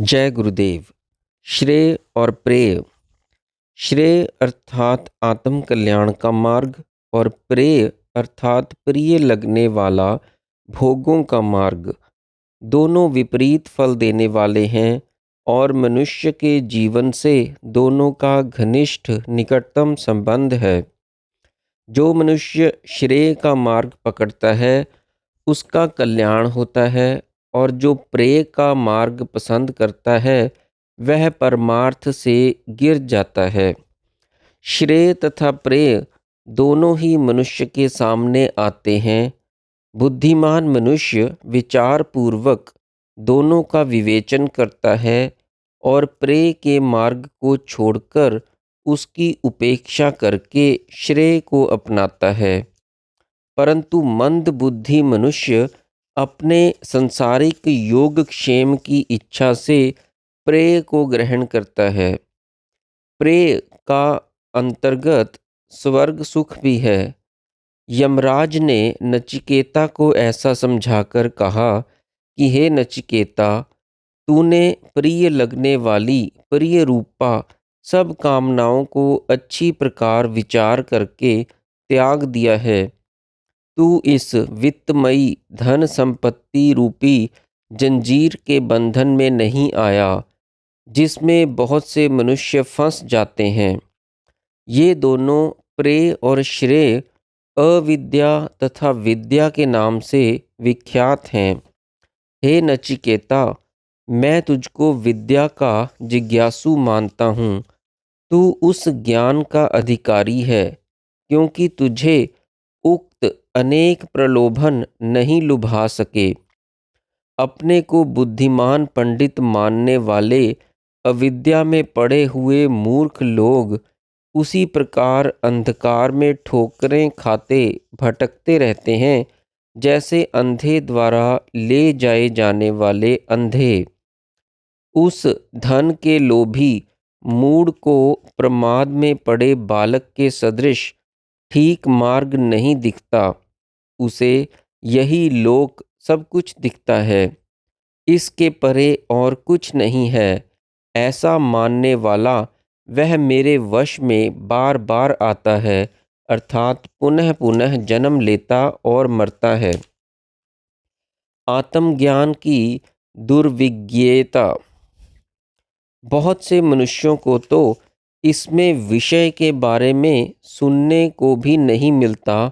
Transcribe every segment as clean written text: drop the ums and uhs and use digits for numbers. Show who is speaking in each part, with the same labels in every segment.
Speaker 1: जय गुरुदेव। श्रेय और प्रेय। श्रेय अर्थात आत्म कल्याण का मार्ग और प्रेय अर्थात प्रिय लगने वाला भोगों का मार्ग, दोनों विपरीत फल देने वाले हैं और मनुष्य के जीवन से दोनों का घनिष्ठ निकटतम संबंध है। जो मनुष्य श्रेय का मार्ग पकड़ता है उसका कल्याण होता है, और जो प्रेय का मार्ग पसंद करता है वह परमार्थ से गिर जाता है। श्रेय तथा प्रेय दोनों ही मनुष्य के सामने आते हैं। बुद्धिमान मनुष्य विचार पूर्वक दोनों का विवेचन करता है और प्रेय के मार्ग को छोड़कर उसकी उपेक्षा करके श्रेय को अपनाता है। परंतु मंद बुद्धि मनुष्य अपने संसारिक योगक्षेम की इच्छा से प्रेय को ग्रहण करता है। प्रेय का अंतर्गत स्वर्ग सुख भी है। यमराज ने नचिकेता को ऐसा समझाकर कहा कि हे नचिकेता, तूने प्रिय लगने वाली प्रिय रूपा सब कामनाओं को अच्छी प्रकार विचार करके त्याग दिया है। तू इस वित्तमयी धन संपत्ति रूपी जंजीर के बंधन में नहीं आया जिसमें बहुत से मनुष्य फंस जाते हैं। ये दोनों प्रेय और श्रेय अविद्या तथा विद्या के नाम से विख्यात हैं। हे नचिकेता, मैं तुझको विद्या का जिज्ञासु मानता हूँ। तू उस ज्ञान का अधिकारी है क्योंकि तुझे उक्त अनेक प्रलोभन नहीं लुभा सके। अपने को बुद्धिमान पंडित मानने वाले अविद्या में पड़े हुए मूर्ख लोग उसी प्रकार अंधकार में ठोकरें खाते भटकते रहते हैं जैसे अंधे द्वारा ले जाए जाने वाले अंधे। उस धन के लोभी मूढ़ को प्रमाद में पड़े बालक के सदृश ठीक मार्ग नहीं दिखता। उसे यही लोक सब कुछ दिखता है, इसके परे और कुछ नहीं है। ऐसा मानने वाला वह मेरे वश में बार बार आता है, अर्थात पुनः पुनः जन्म लेता और मरता है। आत्मज्ञान की दुर्विज्ञता। बहुत से मनुष्यों को तो इसमें विषय के बारे में सुनने को भी नहीं मिलता,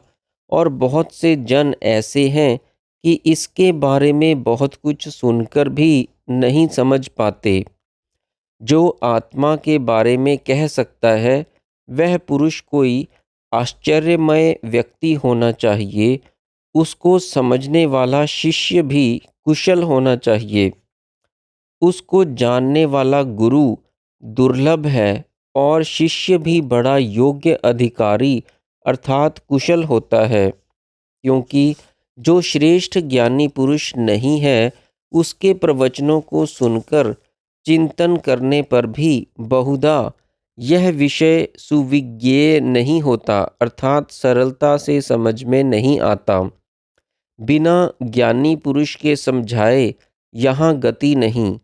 Speaker 1: और बहुत से जन ऐसे हैं कि इसके बारे में बहुत कुछ सुनकर भी नहीं समझ पाते। जो आत्मा के बारे में कह सकता है वह पुरुष कोई आश्चर्यमय व्यक्ति होना चाहिए। उसको समझने वाला शिष्य भी कुशल होना चाहिए। उसको जानने वाला गुरु दुर्लभ है और शिष्य भी बड़ा योग्य अधिकारी अर्थात कुशल होता है, क्योंकि जो श्रेष्ठ ज्ञानी पुरुष नहीं है उसके प्रवचनों को सुनकर चिंतन करने पर भी बहुधा यह विषय सुविज्ञेय नहीं होता, अर्थात सरलता से समझ में नहीं आता। बिना ज्ञानी पुरुष के समझाए यहाँ गति नहीं,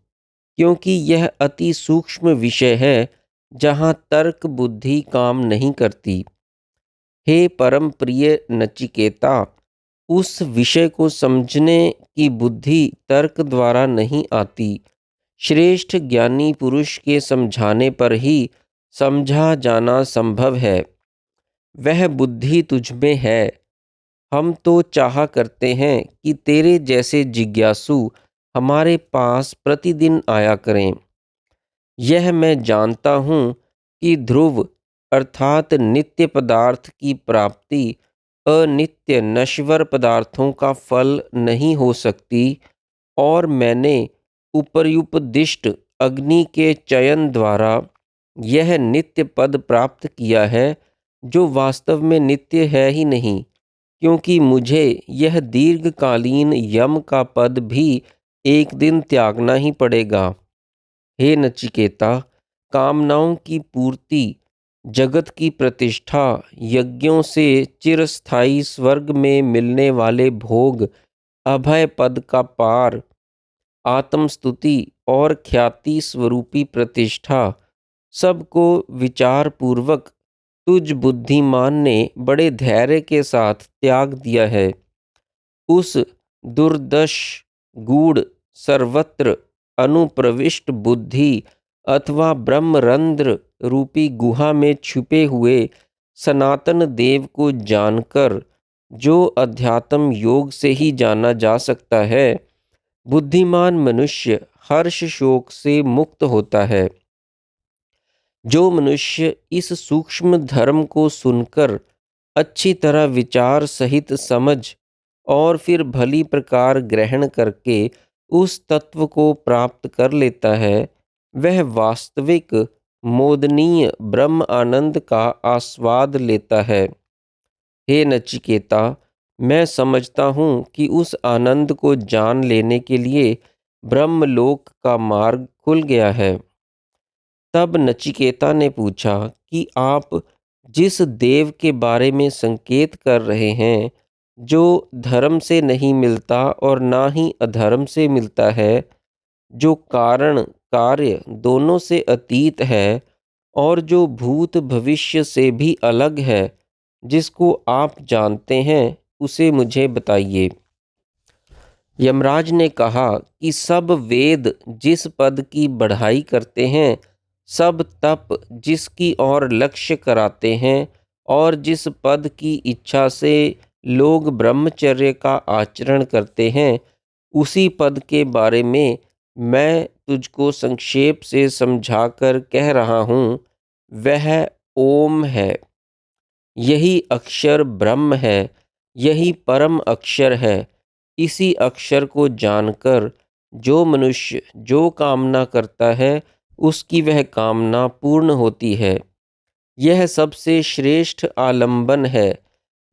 Speaker 1: क्योंकि यह अति सूक्ष्म विषय है जहाँ तर्क बुद्धि काम नहीं करती। हे परम प्रिय नचिकेता, उस विषय को समझने की बुद्धि तर्क द्वारा नहीं आती। श्रेष्ठ ज्ञानी पुरुष के समझाने पर ही समझा जाना संभव है। वह बुद्धि तुझ में है। हम तो चाहा करते हैं कि तेरे जैसे जिज्ञासु हमारे पास प्रतिदिन आया करें। यह मैं जानता हूँ कि ध्रुव अर्थात नित्य पदार्थ की प्राप्ति अनित्य नश्वर पदार्थों का फल नहीं हो सकती, और मैंने उपर्युपदिष्ट अग्नि के चयन द्वारा यह नित्य पद प्राप्त किया है जो वास्तव में नित्य है ही नहीं, क्योंकि मुझे यह दीर्घकालीन यम का पद भी एक दिन त्यागना ही पड़ेगा। हे नचिकेता, कामनाओं की पूर्ति, जगत की प्रतिष्ठा, यज्ञों से चिरस्थायी स्वर्ग में मिलने वाले भोग, अभय पद का पार, आत्मस्तुति और ख्याति स्वरूपी प्रतिष्ठा सबको विचार पूर्वक तुझ बुद्धिमान ने बड़े धैर्य के साथ त्याग दिया है। उस दुर्दश गूढ़ सर्वत्र अनुप्रविष्ट बुद्धि अथवा ब्रह्मरंध्र रूपी गुहा में छुपे हुए सनातन देव को जानकर जो अध्यात्म योग से ही जाना जा सकता है, बुद्धिमान मनुष्य हर्ष शोक से मुक्त होता है। जो मनुष्य इस सूक्ष्म धर्म को सुनकर अच्छी तरह विचार सहित समझ और फिर भली प्रकार ग्रहण करके उस तत्व को प्राप्त कर लेता है, वह वास्तविक मोदनीय ब्रह्म आनंद का आस्वाद लेता है। हे नचिकेता, मैं समझता हूँ कि उस आनंद को जान लेने के लिए ब्रह्मलोक का मार्ग खुल गया है। तब नचिकेता ने पूछा कि आप जिस देव के बारे में संकेत कर रहे हैं, जो धर्म से नहीं मिलता और ना ही अधर्म से मिलता है, जो कारण कार्य दोनों से अतीत है और जो भूत भविष्य से भी अलग है, जिसको आप जानते हैं, उसे मुझे बताइए। यमराज ने कहा कि सब वेद जिस पद की बढ़ाई करते हैं, सब तप जिसकी ओर लक्ष्य कराते हैं और जिस पद की इच्छा से लोग ब्रह्मचर्य का आचरण करते हैं, उसी पद के बारे में मैं तुझको संक्षेप से समझाकर कह रहा हूँ। वह ओम है। यही अक्षर ब्रह्म है, यही परम अक्षर है। इसी अक्षर को जानकर जो मनुष्य जो कामना करता है, उसकी वह कामना पूर्ण होती है। यह सबसे श्रेष्ठ आलंबन है,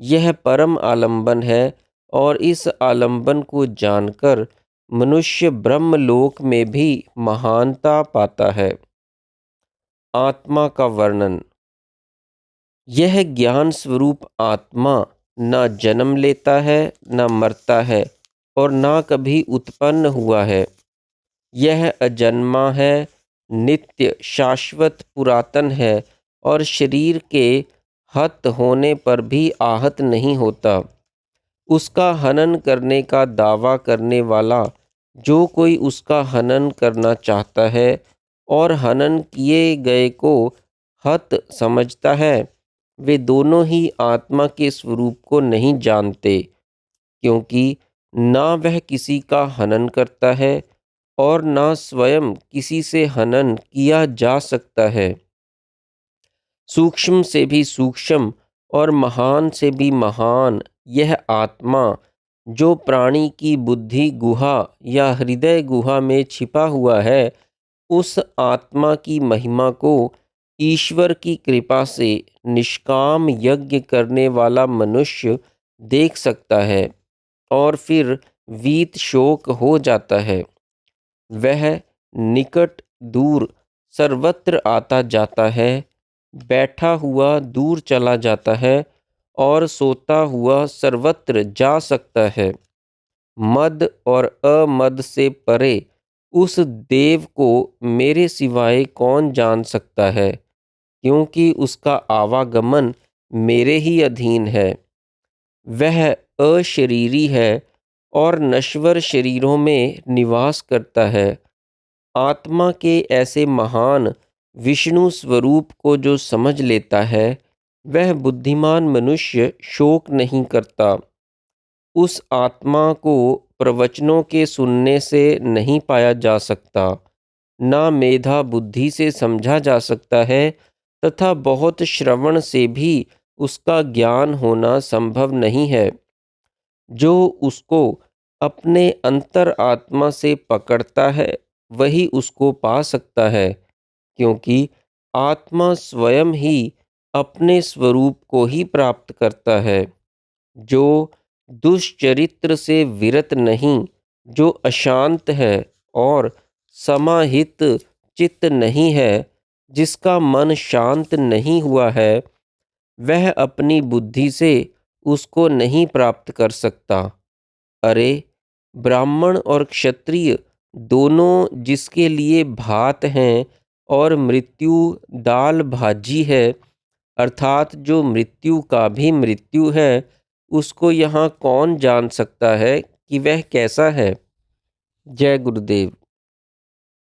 Speaker 1: यह परम आलंबन है और इस आलंबन को जानकर मनुष्य ब्रह्मलोक में भी महानता पाता है। आत्मा का वर्णन। यह ज्ञान स्वरूप आत्मा न जन्म लेता है, न मरता है और न कभी उत्पन्न हुआ है। यह अजन्मा है, नित्य शाश्वत पुरातन है और शरीर के हत होने पर भी आहत नहीं होता। उसका हनन करने का दावा करने वाला जो कोई उसका हनन करना चाहता है और हनन किए गए को हत समझता है, वे दोनों ही आत्मा के स्वरूप को नहीं जानते, क्योंकि ना वह किसी का हनन करता है और ना स्वयं किसी से हनन किया जा सकता है। सूक्ष्म से भी सूक्ष्म और महान से भी महान यह आत्मा, जो प्राणी की बुद्धि गुहा या हृदय गुहा में छिपा हुआ है, उस आत्मा की महिमा को ईश्वर की कृपा से निष्काम यज्ञ करने वाला मनुष्य देख सकता है और फिर वीत शोक हो जाता है। वह निकट दूर सर्वत्र आता जाता है, बैठा हुआ दूर चला जाता है और सोता हुआ सर्वत्र जा सकता है। मद और अमद से परे उस देव को मेरे सिवाय कौन जान सकता है, क्योंकि उसका आवागमन मेरे ही अधीन है। वह अशरीरी है और नश्वर शरीरों में निवास करता है। आत्मा के ऐसे महान विष्णु स्वरूप को जो समझ लेता है, वह बुद्धिमान मनुष्य शोक नहीं करता। उस आत्मा को प्रवचनों के सुनने से नहीं पाया जा सकता, ना मेधा बुद्धि से समझा जा सकता है तथा बहुत श्रवण से भी उसका ज्ञान होना संभव नहीं है। जो उसको अपने अंतर आत्मा से पकड़ता है, वही उसको पा सकता है, क्योंकि आत्मा स्वयं ही अपने स्वरूप को ही प्राप्त करता है। जो दुष्चरित्र से विरत नहीं, जो अशांत है और समाहित चित्त नहीं है, जिसका मन शांत नहीं हुआ है, वह अपनी बुद्धि से उसको नहीं प्राप्त कर सकता। अरे, ब्राह्मण और क्षत्रिय दोनों जिसके लिए भात हैं और मृत्यु दाल भाजी है, अर्थात जो मृत्यु का भी मृत्यु है, उसको यहाँ कौन जान सकता है कि वह कैसा है। जय गुरुदेव।